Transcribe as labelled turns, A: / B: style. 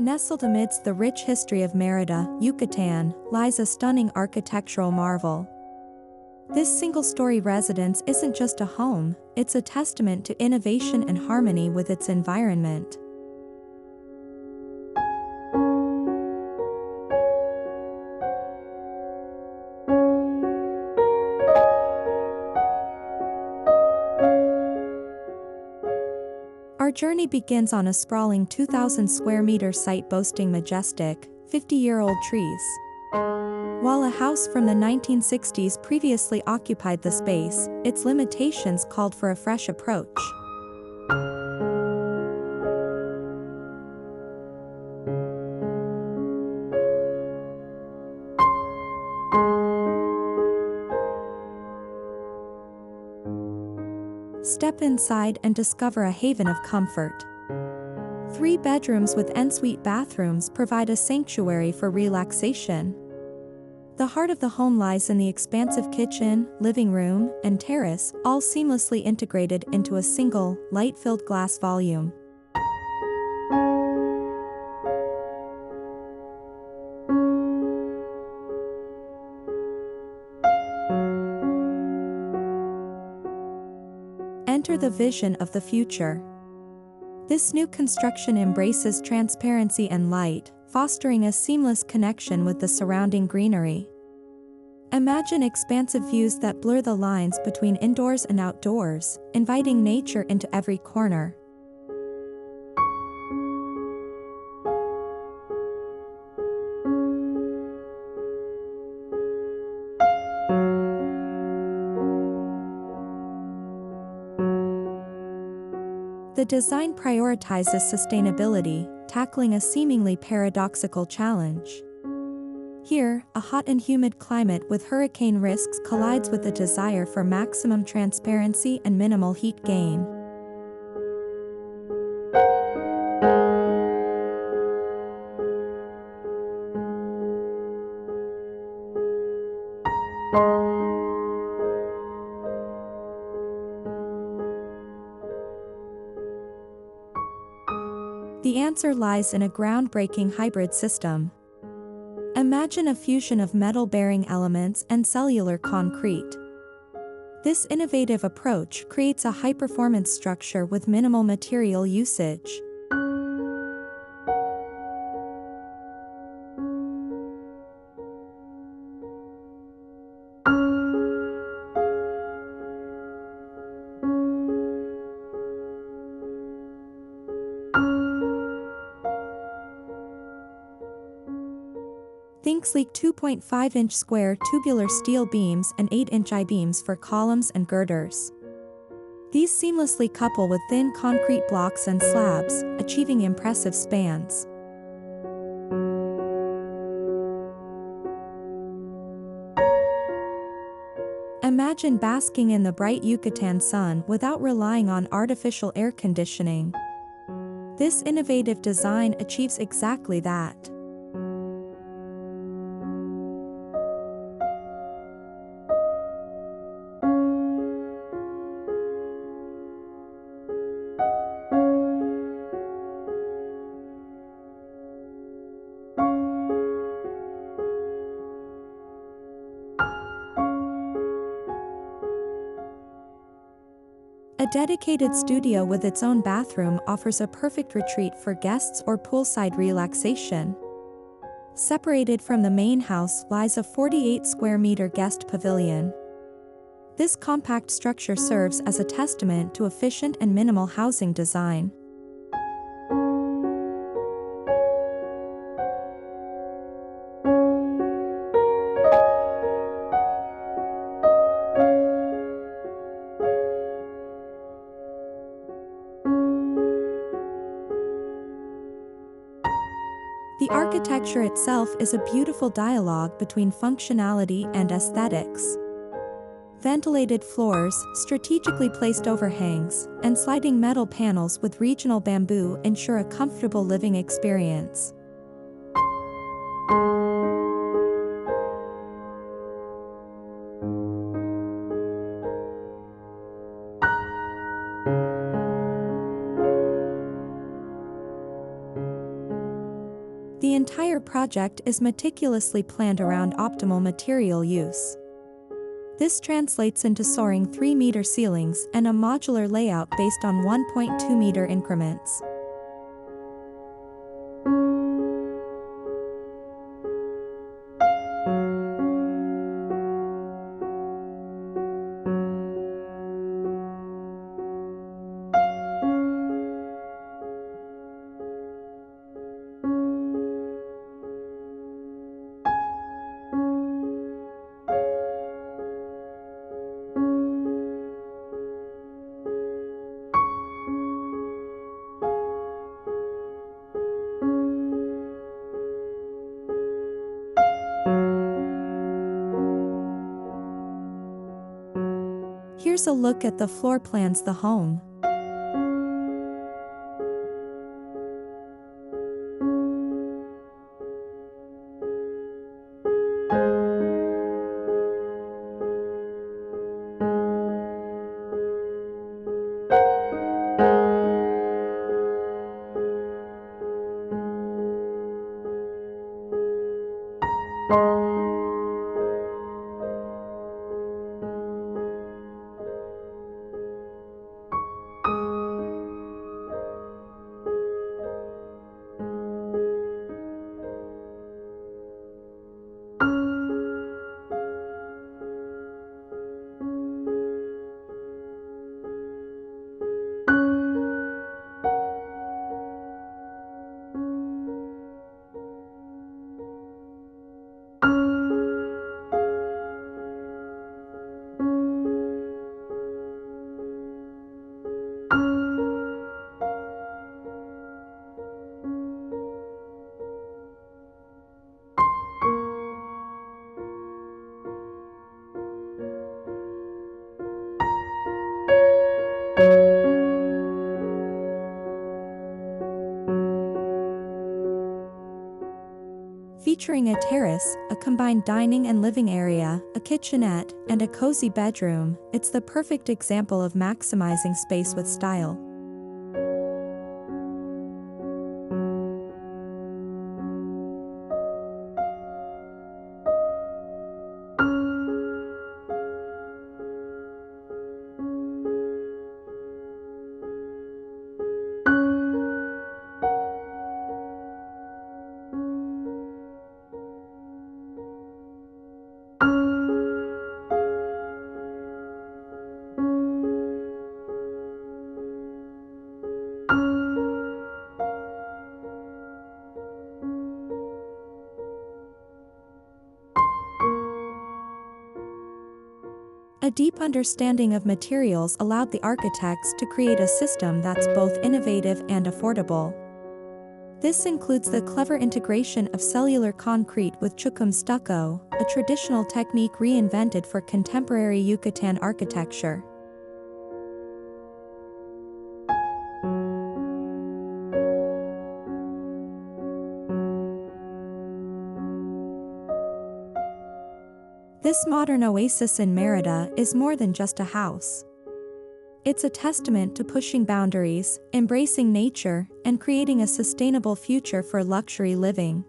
A: Nestled amidst the rich history of Merida, Yucatan, lies a stunning architectural marvel. This single-story residence isn't just a home, it's a testament to innovation and harmony with its environment. Our journey begins on a sprawling 2,000 square meter site boasting majestic, 50-year-old trees. While a house from the 1960s previously occupied the space, its limitations called for a fresh approach. Step inside and discover a haven of comfort. 3 bedrooms with ensuite bathrooms provide a sanctuary for relaxation. The heart of the home lies in the expansive kitchen, living room, and terrace, all seamlessly integrated into a single, light-filled glass volume. Enter the vision of the future. This new construction embraces transparency and light, fostering a seamless connection with the surrounding greenery. Imagine expansive views that blur the lines between indoors and outdoors, inviting nature into every corner. The design prioritizes sustainability, tackling a seemingly paradoxical challenge. Here, a hot and humid climate with hurricane risks collides with the desire for maximum transparency and minimal heat gain. The answer lies in a groundbreaking hybrid system. Imagine a fusion of metal-bearing elements and cellular concrete. This innovative approach creates a high-performance structure with minimal material usage. Think sleek 2.5-inch square tubular steel beams and 8-inch I-beams for columns and girders. These seamlessly couple with thin concrete blocks and slabs, achieving impressive spans. Imagine basking in the bright Yucatan sun without relying on artificial air conditioning. This innovative design achieves exactly that. A dedicated studio with its own bathroom offers a perfect retreat for guests or poolside relaxation. Separated from the main house lies a 48 square meter guest pavilion. This compact structure serves as a testament to efficient and minimal housing design. The architecture itself is a beautiful dialogue between functionality and aesthetics. Ventilated floors, strategically placed overhangs, and sliding metal panels with regional bamboo ensure a comfortable living experience. the entire project is meticulously planned around optimal material use. This translates into soaring 3-meter ceilings and a modular layout based on 1.2-meter increments. Here's a look at the floor plans the home. Featuring a terrace, a combined dining and living area, a kitchenette, and a cozy bedroom, it's the perfect example of maximizing space with style. A deep understanding of materials allowed the architects to create a system that's both innovative and affordable. This includes the clever integration of cellular concrete with chukum stucco, a traditional technique reinvented for contemporary Yucatan architecture. This modern oasis in Merida is more than just a house. It's a testament to pushing boundaries, embracing nature, and creating a sustainable future for luxury living.